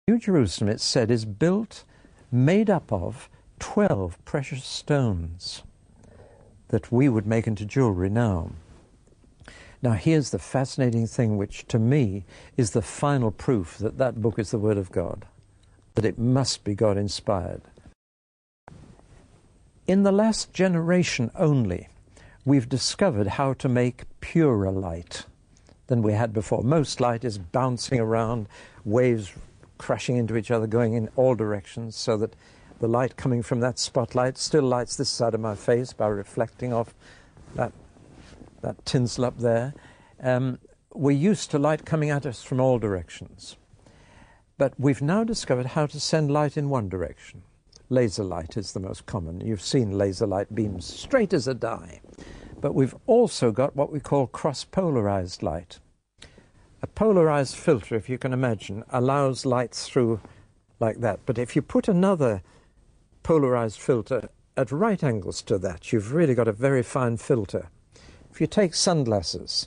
New Jerusalem, it's said, is built, made up of 12 precious stones that we would make into jewelry now. Now here's the fascinating thing, which to me is the final proof that that book is the Word of God, that it must be God-inspired. In the last generation only, we've discovered how to make purer light than we had before. Most light is bouncing around, waves crashing into each other, going in all directions, so that the light coming from that spotlight still lights this side of my face by reflecting off that tinsel up there. We're used to light coming at us from all directions. But we've now discovered how to send light in one direction. Laser light is the most common. You've seen laser light beams straight as a die. But we've also got what we call cross-polarized light. A polarized filter, if you can imagine, allows light through like that. But if you put another polarized filter at right angles to that, you've really got a very fine filter. If you take sunglasses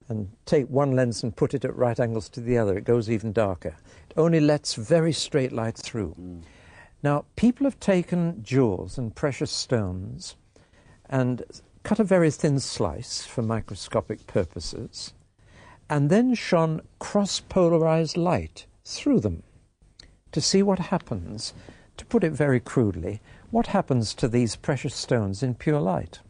and take one lens and put it at right angles to the other, it goes even darker. It only lets very straight light through. Now, people have taken jewels and precious stones and cut a very thin slice for microscopic purposes, and then shone cross-polarized light through them to see what happens, to put it very crudely, what happens to these precious stones in pure light.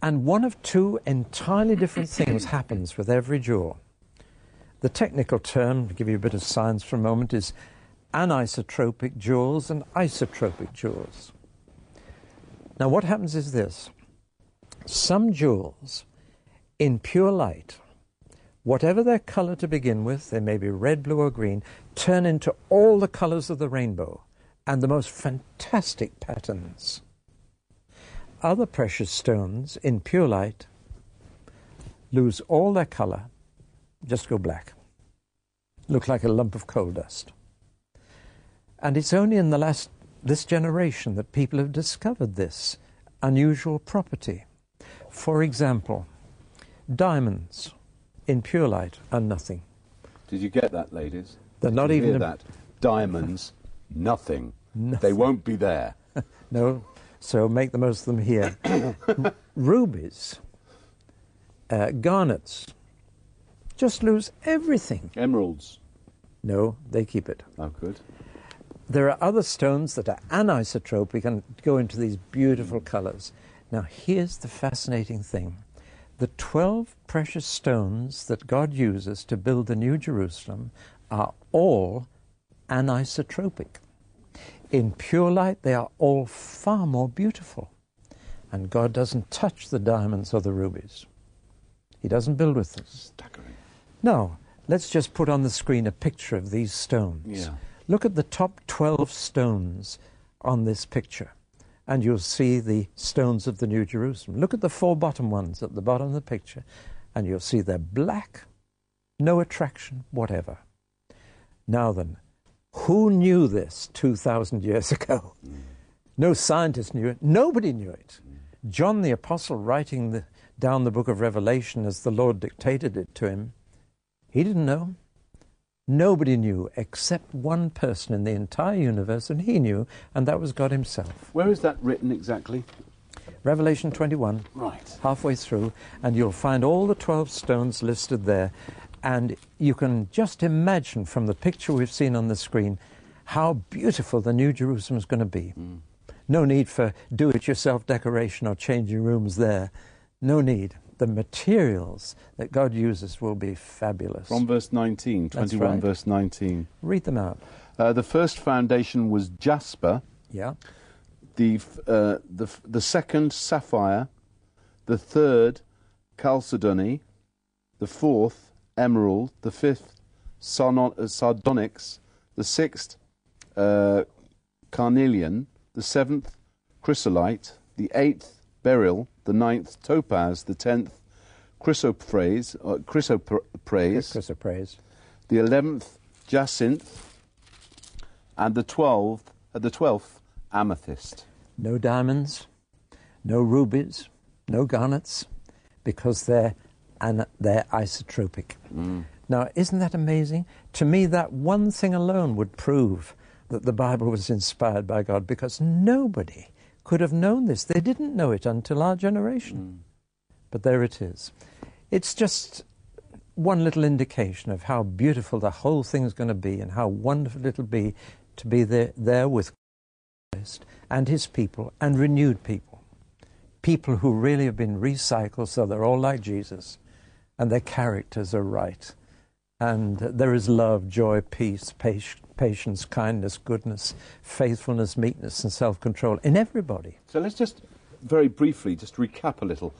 And one of two entirely different things happens with every jewel. The technical term, to give you a bit of science for a moment, is anisotropic jewels and isotropic jewels. Now what happens is this. Some jewels in pure light, whatever their color to begin with, they may be red, blue or green, turn into all the colors of the rainbow and the most fantastic patterns. Other precious stones in pure light lose all their color, just go black, look like a lump of coal dust. And it's only in this generation that people have discovered this unusual property. For example, diamonds in pure light are nothing. Did you get that, ladies? They're not even that. Diamonds, nothing. They won't be there. No, so make the most of them here. Rubies, garnets, just lose everything. Emeralds? No, they keep it. Oh, good. There are other stones that are anisotropic and go into these beautiful colors. Now, here's the fascinating thing. The 12 precious stones that God uses to build the New Jerusalem are all anisotropic. In pure light, they are all far more beautiful. And God doesn't touch the diamonds or the rubies. He doesn't build with them. Staggering. No, let's just put on the screen a picture of these stones. Yeah. Look at the top 12 stones on this picture, and you'll see the stones of the New Jerusalem. Look at the 4 bottom ones at the bottom of the picture, and you'll see they're black, no attraction whatever. Now then, who knew this 2,000 years ago? No scientist knew it. Nobody knew it. John the Apostle, writing down the book of Revelation as the Lord dictated it to him, he didn't know. Nobody knew except one person in the entire universe, and he knew, and that was God himself. Where is that written exactly? Revelation 21, right, halfway through, and you'll find all the 12 stones listed there. And you can just imagine from the picture we've seen on the screen how beautiful the New Jerusalem is going to be. No need for do-it-yourself decoration or changing rooms there. No need. The materials that God uses will be fabulous. From verse 19, 21 right. Verse 19. Read them out. The first foundation was jasper. Yeah. The second, sapphire. The third, chalcedony. The fourth, emerald. The fifth, sardonyx. The sixth, carnelian. The seventh, chrysolite. The eighth, beryl. The ninth, topaz. The 10th, chrysoprase. The 11th, jacinth. And the 12th, amethyst. No diamonds, no rubies, no garnets, because they're isotropic. Now, isn't that amazing? To me, that one thing alone would prove that the Bible was inspired by God, because nobody could have known this. They didn't know it until our generation. But there it is. It's just one little indication of how beautiful the whole thing's going to be and how wonderful it'll be to be there with Christ and his people and renewed people. People who really have been recycled so they're all like Jesus and their characters are right. And there is love, joy, peace, patience, kindness, goodness, faithfulness, meekness and self-control in everybody. So let's just very briefly just recap a little.